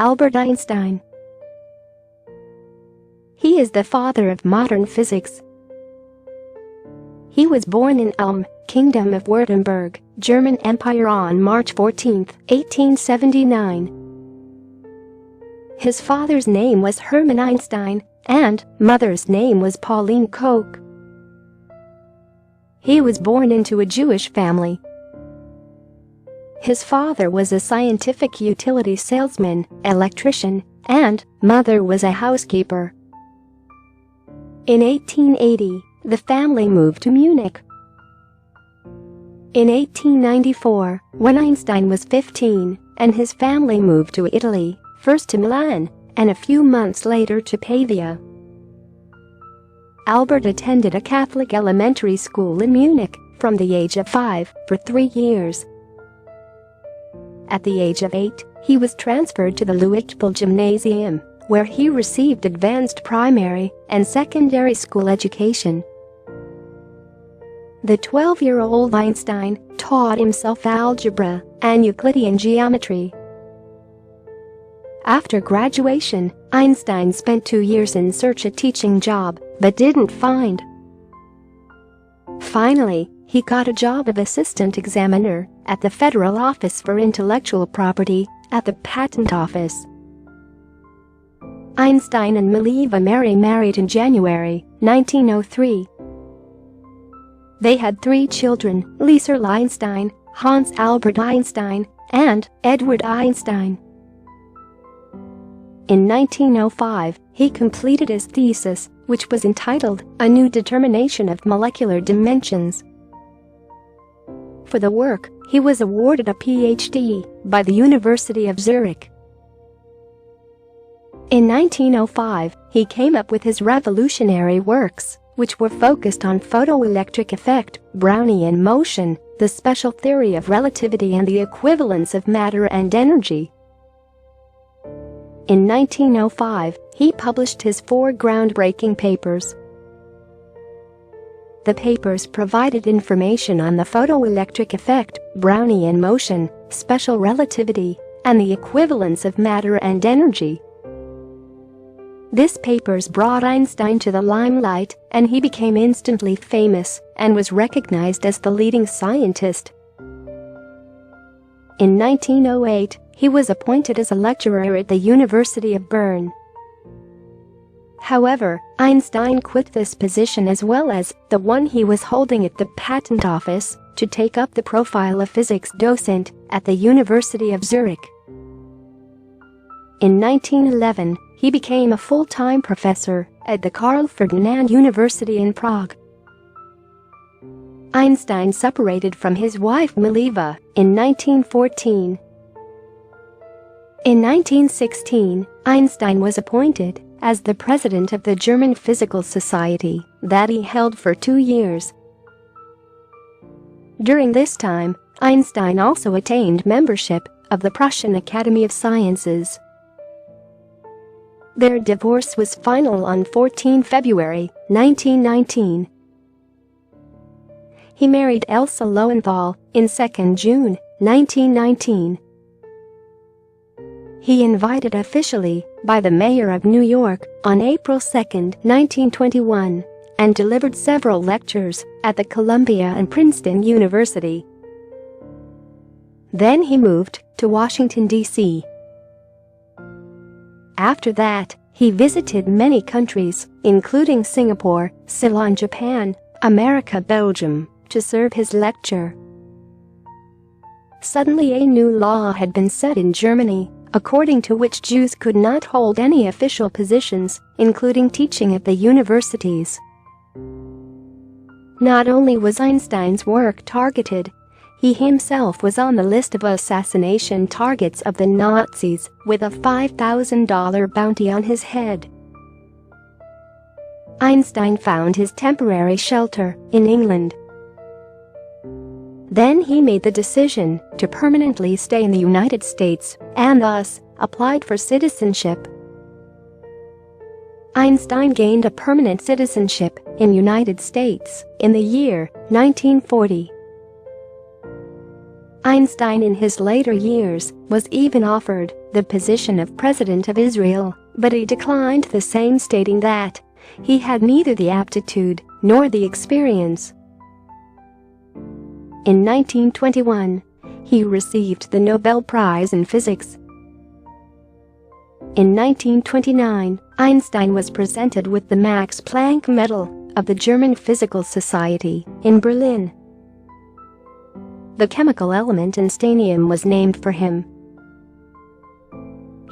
Albert Einstein. He is the father of modern physics. He was born in Ulm, Kingdom of Württemberg, German Empire on March 14, 1879. His father's name was Hermann Einstein, and mother's name was Pauline Koch. He was born into a Jewish family. His father was a scientific utility salesman, electrician, and mother was a housekeeper. In 1880, the family moved to Munich. In 1894, when Einstein was 15, and his family moved to Italy, first to Milan, and a few months later to Pavia. Albert attended a Catholic elementary school in Munich from the age of 5 for 3 years. At the age of 8, he was transferred to the Luitpold Gymnasium, where he received advanced primary and secondary school education. The 12-year-old Einstein taught himself algebra and Euclidean geometry. After graduation, Einstein spent 2 years in search of a teaching job, but didn't find. Finally, he got a job of assistant examiner at the Federal Office for Intellectual Property at the Patent Office. Einstein and Mileva married in January 1903. They had 3 children, Liesl Einstein, Hans Albert Einstein, and Edward Einstein. In 1905, he completed his thesis, which was entitled A New Determination of Molecular Dimensions. For the work, he was awarded a PhD by the University of Zurich. In 1905, he came up with his revolutionary works, which were focused on photoelectric effect, Brownian motion, the special theory of relativity and the equivalence of matter and energy. In 1905, he published his 4 groundbreaking papers. The papers provided information on the photoelectric effect, Brownian motion, special relativity, and the equivalence of matter and energy. These papers brought Einstein to the limelight, and he became instantly famous and was recognized as the leading scientist. In 1908, he was appointed as a lecturer at the University of Bern. However, Einstein quit this position as well as the one he was holding at the Patent Office to take up the profile of physics docent at the University of Zurich. In 1911, he became a full-time professor at the Karl Ferdinand University in Prague. Einstein separated from his wife Mileva in 1914. In 1916, Einstein was appointed as the president of the German Physical Society that he held for 2 years. During this time, Einstein also attained membership of the Prussian Academy of Sciences. Their divorce was final on 14 February 1919. He married Elsa Lowenthal in 2 June 1919. He invited officially by the mayor of New York on April 2, 1921, and delivered several lectures at the Columbia and Princeton University. Then he moved to Washington, D.C. After that, he visited many countries, including Singapore, Ceylon, Japan, America, Belgium, to serve his lecture. Suddenly a new law had been set in Germany, according to which Jews could not hold any official positions, including teaching at the universities. Not only was Einstein's work targeted, he himself was on the list of assassination targets of the Nazis, with a $5,000 bounty on his head. Einstein found his temporary shelter in England. Then he made the decision to permanently stay in the United States and thus applied for citizenship. Einstein gained a permanent citizenship in United States in the year 1940. Einstein in his later years was even offered the position of president of Israel, but he declined the same, stating that he had neither the aptitude nor the experience. In 1921, he received the Nobel Prize in Physics. In 1929, Einstein was presented with the Max Planck Medal of the German Physical Society in Berlin. The chemical element instantanium was named for him.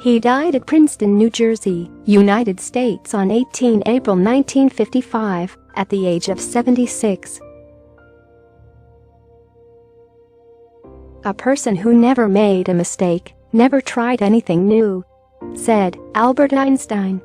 He died at Princeton, New Jersey, United States on 18 April 1955 at the age of 76. A person who never made a mistake, never tried anything new, said Albert Einstein.